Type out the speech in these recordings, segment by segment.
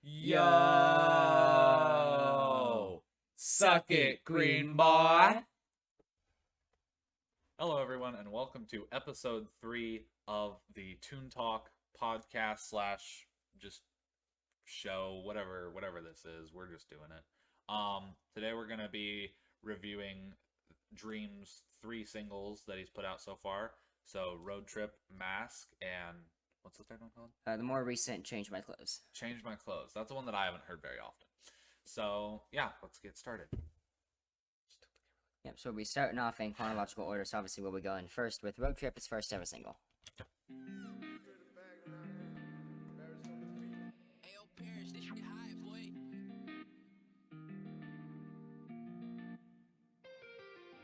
Yo! Suck it, green boy! Hello, everyone, and welcome to episode 3 of the TuneTalk podcast slash just show, whatever this is. We're just doing it. Today we're gonna be reviewing Dream's 3 singles that he's put out so far. So Road Trip, Mask, and what's the third one called? The more recent Change My Clothes. Change My Clothes. That's the one that I haven't heard very often. So yeah, let's get started. Yep, so we'll be starting off in chronological order, so obviously we'll be going first with Road Trip, his first ever single.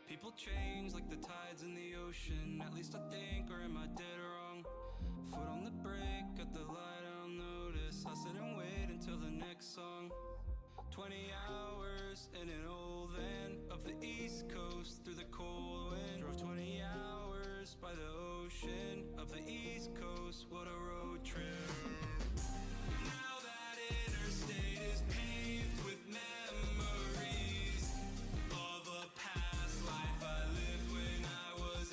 People change like the tides in the ocean. At least I think, or am I dead wrong? Foot on the brake, at the light I'll notice. I sit and wait until the next song. 20 hours in an old van up the east coast through the cold wind. Drove 20 hours by the ocean up the east coast. What a road trip. Now that interstate is paved with memories of a past life I lived when I was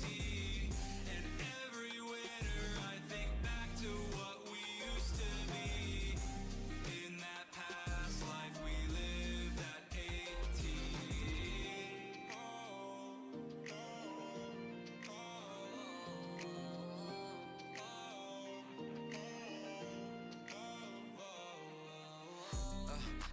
18. And every winter I think back to what we used to be. In that past life we lived at 18.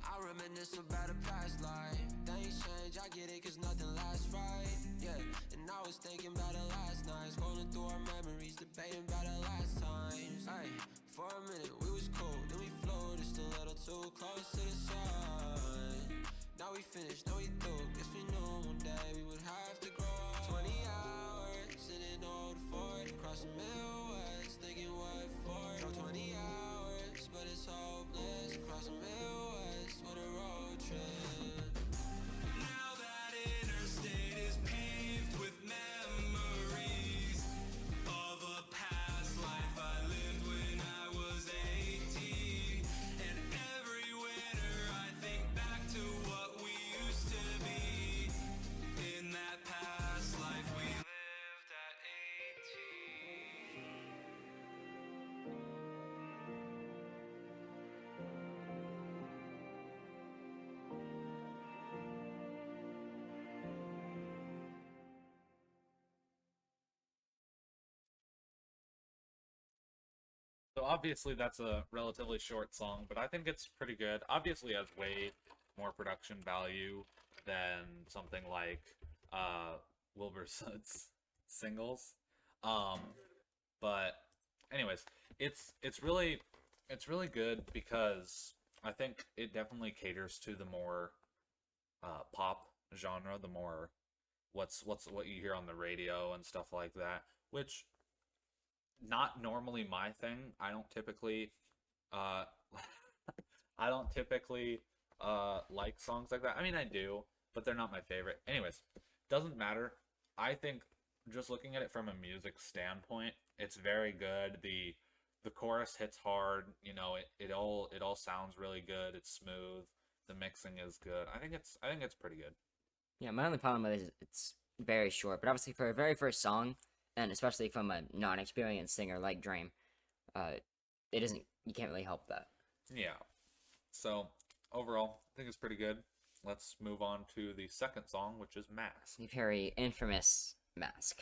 I reminisce about a past life. Things change, I get it, cause nothing lasts right. Yeah, and I was thinking about it last night. Scrolling through our memories, debating about it last times. Ay, for a minute we was cool, then we floated just a little too close to the sun. Now we finished, now we through. Guess we knew one day we would have to grow up. 20 hours in an old Ford, across the Midwest, thinking what for. Drove 20 hours, but it's hopeless. Across the Midwest, what a road trip. Now that interstate is paved with memories of a past life I lived when I was 18. And every winter I think back to what we used to be. In that past life we lived at 18. So obviously that's a relatively short song, but I think it's pretty good. Obviously it has way more production value than something like Wilbur Soot's singles. Um, but anyways, it's really good because I think it definitely caters to the more pop genre, the more what you hear on the radio and stuff like that, which not normally my thing. I don't typically uh I don't typically like songs like that. I mean I do, but they're not my favorite. Anyways, doesn't matter. I think just looking at it from a music standpoint, it's very good. The chorus hits hard, it all sounds really good. It's smooth. The mixing is good. I think it's pretty good. Yeah, my only problem with it is it's very short, but obviously for a very first song, and especially from a non-experienced singer like Dream, uh, it isn't, you can't really help that. Yeah. So, overall, I think it's pretty good. Let's move on to the second song, which is Mask. The very infamous Mask.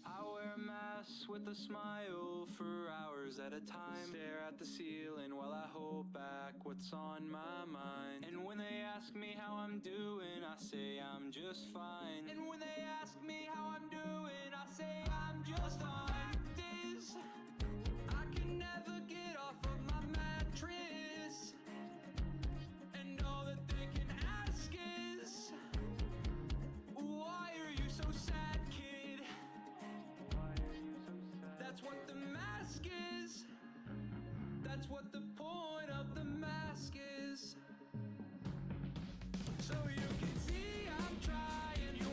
I wear a mask with a smile for hours at a time. Stare at the ceiling while I hold back what's on my mind. And when they ask me how I'm doing, I say I'm just fine. And when they ask me how I'm doing, I say I'm just fine. Fact is, I can never get off of my mattress. And all that they can ask is, why are you so sad, kid? That's what the mask is. That's what the point of the mask is. So you can see I'm trying. You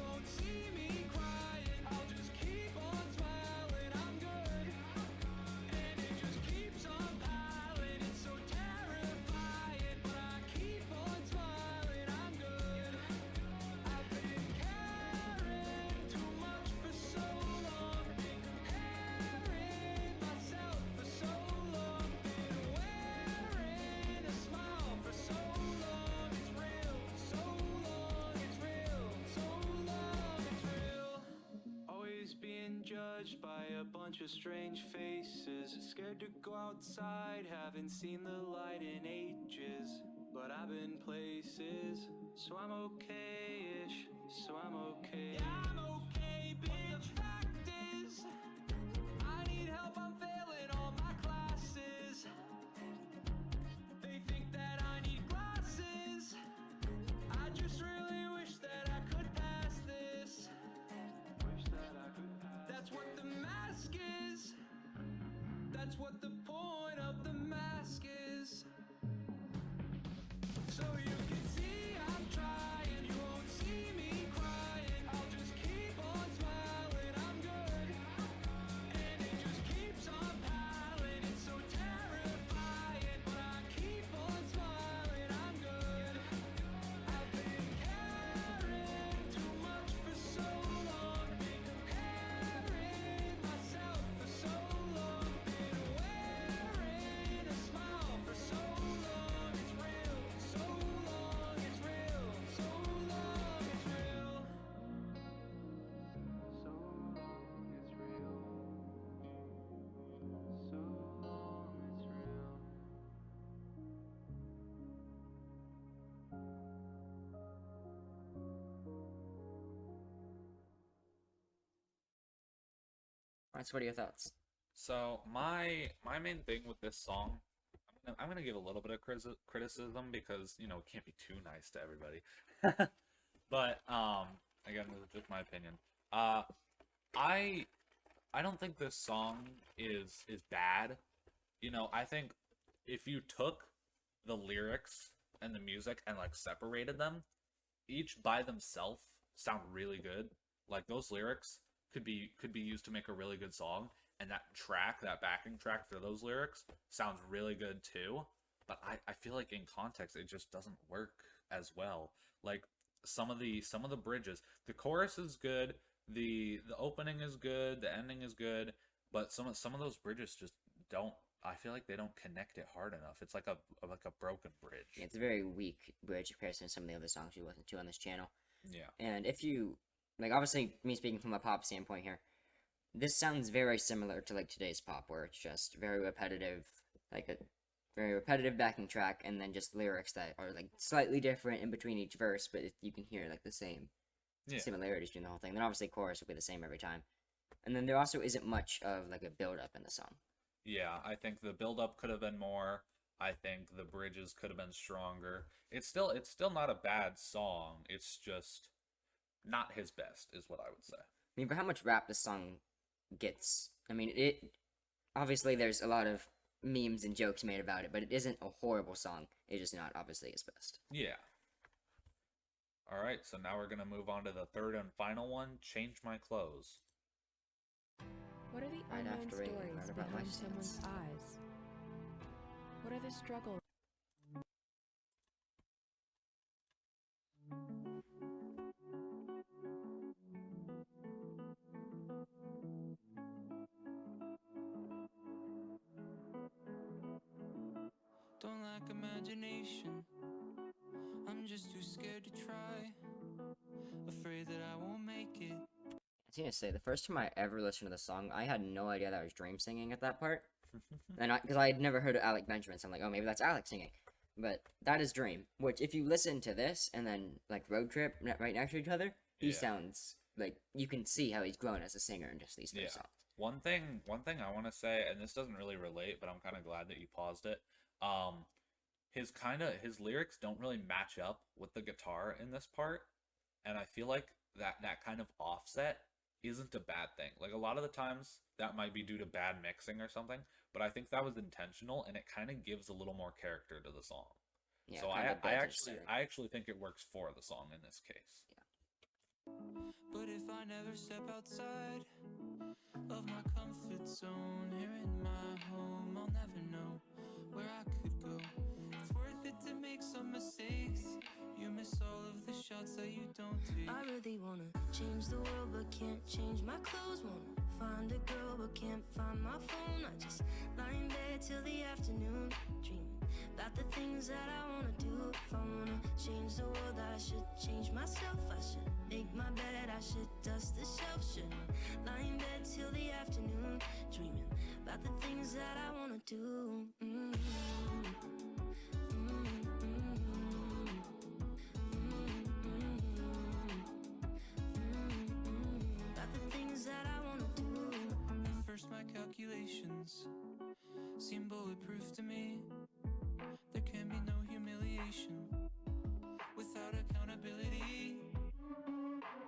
judged by a bunch of strange faces. Scared to go outside, haven't seen the light in ages. But I've been places, so I'm okay-ish, so I'm okay. Yeah, I'm okay, but the fact is, I need help, I'm failing all my classes. They think that I need glasses. I just really wish that I could pass this. Wish that I could pass. That's what the mask is. That's what the point of the mask is. So you can see I'm trying, you won't see me crying. I'll just keep on smiling, I'm good. And it just keeps on piling, it's so terrifying. But I keep on smiling, I'm good. I've been caring too much for so long. Been comparing myself for so long. Been wearing a smile for so long. It's real, so long, it's real, so long, it's real. So long, it's real. So long, it's real. That's what are your thoughts? So my main thing with this song, I'm gonna give a little bit of criticism because you know it can't be too nice to everybody. But again, this is just my opinion. I don't think this song is bad. You know, I think if you took the lyrics and the music and like separated them, each by themselves sound really good. Like those lyrics could be used to make a really good song, and that track, that backing track for those lyrics sounds really good too. But I feel like in context it just doesn't work as well. Like some of the bridges, the chorus is good, the opening is good, the ending is good, but some of those bridges just don't. I feel like they don't connect it hard enough. It's like a broken bridge. Yeah, it's a very weak bridge compared to some of the other songs we listen to on this channel. Yeah. And if you, like, obviously, me speaking from a pop standpoint here, this sounds very similar to, like, today's pop, where it's just very repetitive, like a very repetitive backing track, and then just lyrics that are, like, slightly different in between each verse, but you can hear, like, the same similarities between the whole thing. Then, obviously, chorus will be the same every time. And then there also isn't much of, like, a build-up in the song. Yeah, I think the build-up could have been more. I think the bridges could have been stronger. It's still not a bad song. It's just not his best, is what I would say. I mean, for how much rap this song gets, I mean, it obviously there's a lot of memes and jokes made about it, but it isn't a horrible song. It's just not obviously his best. Yeah. All right, so now we're gonna move on to the third and final one. Change My Clothes. What are the Right unknown after Ring, stories right about my behind someone's stance. eyes? What are the struggles? Don't lack imagination. I'm just too scared to try. Afraid that I won't make it. I was gonna say, the first time I ever listened to the song, I had no idea that was Dream singing at that part. And because I had never heard of Alec Benjamin, so I'm like, oh, maybe that's Alec singing. But that is Dream, which if you listen to this and then, like, Road Trip right next to each other, he sounds like, you can see how he's grown as a singer in just these three songs. One thing I want to say, and this doesn't really relate, but I'm kind of glad that you paused it. His lyrics don't really match up with the guitar in this part, and I feel like that kind of offset isn't a bad thing. Like a lot of the times that might be due to bad mixing or something, but I think that was intentional, and it kind of gives a little more character to the song. Yeah, So I actually think it works for the song in this case. Yeah. But if I never step outside of my comfort zone, here in my home, I'll never know where I could go. It's worth it to make some mistakes. You miss all of the shots that you don't take. I really wanna change the world, but can't change my clothes. Wanna find a girl, but can't find my phone. I just lie in bed till the afternoon, dreaming about the things that I wanna do. If I wanna change the world, I should change myself. I should make my bed, I should dust the shelf. Shouldn't lie in bed till the afternoon, dreaming about the things that I wanna do. About the things that I wanna do. At first my calculations seem bulletproof to me. There can be no humiliation without accountability.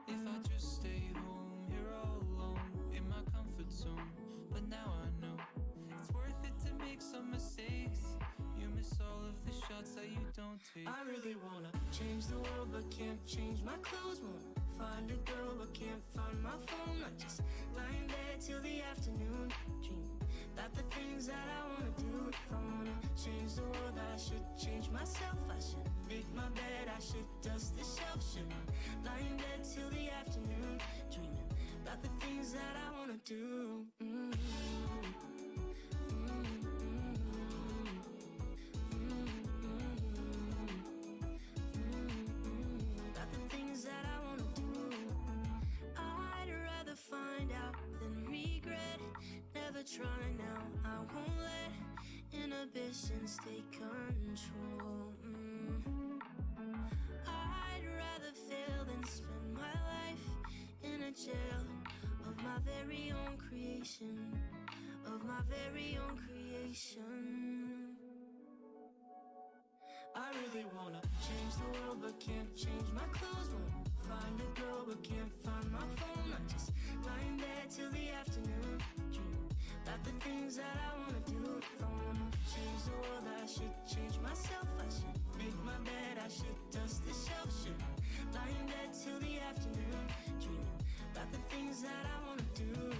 If I just stay home here all alone in my comfort zone, but now I know it's worth it to make some mistakes. You miss all of the shots that you don't take. I really wanna change the world but can't change my clothes. Wanna find a girl but can't find my phone. I just lie in bed till the afternoon, dreaming about the things that I wanna do. If I wanna change the world, I should change myself. I should make my bed, I should dust the shelf. Should lie in bed till the afternoon, dreaming about the things that I wanna do. About the things that I wanna do. I'd rather find out than regret. Never try now, I won't let inhibitions take control. I'd rather fail than spend my life in a jail of my very own creation. Of my very own creation. I really wanna change the world but can't change my clothes. Wanna find a girl but can't find my phone. I just lie in bed till the afternoon, dreaming about the things that I wanna do. If I wanna change the world, I should change myself. I should make my bed, I should dust the shelf. Should lie in bed till the afternoon, dreaming about the things that I wanna do.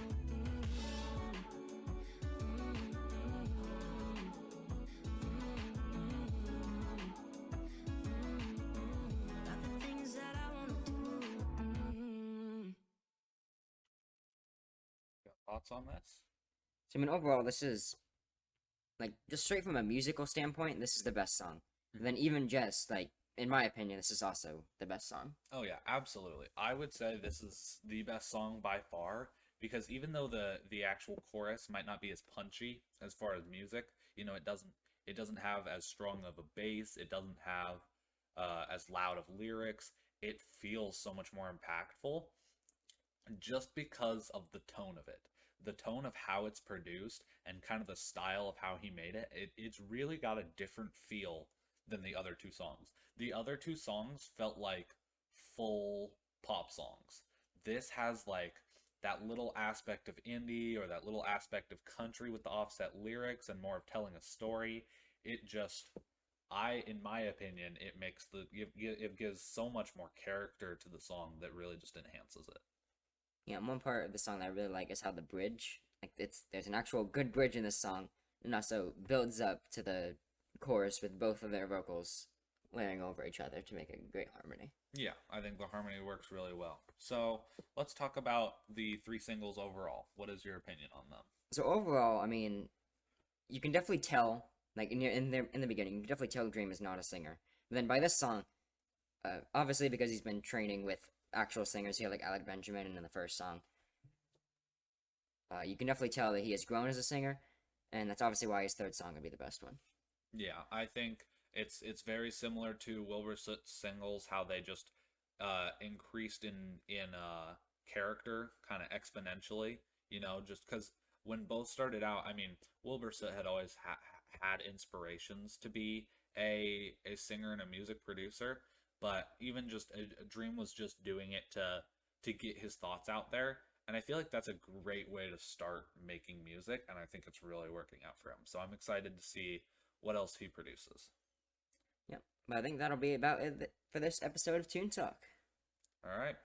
About the things that I wanna do. Got thoughts on this? So I mean, overall, this is like just straight from a musical standpoint, this is the best song. And then even just like, in my opinion, this is also the best song. Oh yeah, absolutely. I would say this is the best song by far, because even though the actual chorus might not be as punchy as far as music, you know, it doesn't have as strong of a bass, it doesn't have as loud of lyrics. It feels so much more impactful just because of the tone of it. The tone of how it's produced and kind of the style of how he made it, it's really got a different feel than the other two songs. The other two songs felt like full pop songs. This has like that little aspect of indie or that little aspect of country with the offset lyrics and more of telling a story. It just, in my opinion, it makes it gives so much more character to the song that really just enhances it. Yeah, and one part of the song that I really like is how the bridge, like there's an actual good bridge in this song, and also builds up to the chorus with both of their vocals layering over each other to make a great harmony. Yeah, I think the harmony works really well. So let's talk about the three singles overall. What is your opinion on them? So overall, I mean, you can definitely tell, like in the beginning, you can definitely tell Dream is not a singer. But then by this song, obviously because he's been training with actual singers here, like Alec Benjamin in the first song, you can definitely tell that he has grown as a singer, and that's obviously why his third song would be the best one. Yeah, I think it's very similar to Wilbur Soot's singles, how they just increased in character kind of exponentially. You know, just because when both started out, I mean, Wilbur Soot had always had inspirations to be a singer and a music producer, but even just a Dream was just doing it to get his thoughts out there. And I feel like that's a great way to start making music, and I think it's really working out for him. So I'm excited to see what else he produces. Yeah, but I think that'll be about it for this episode of Toon Talk. All right.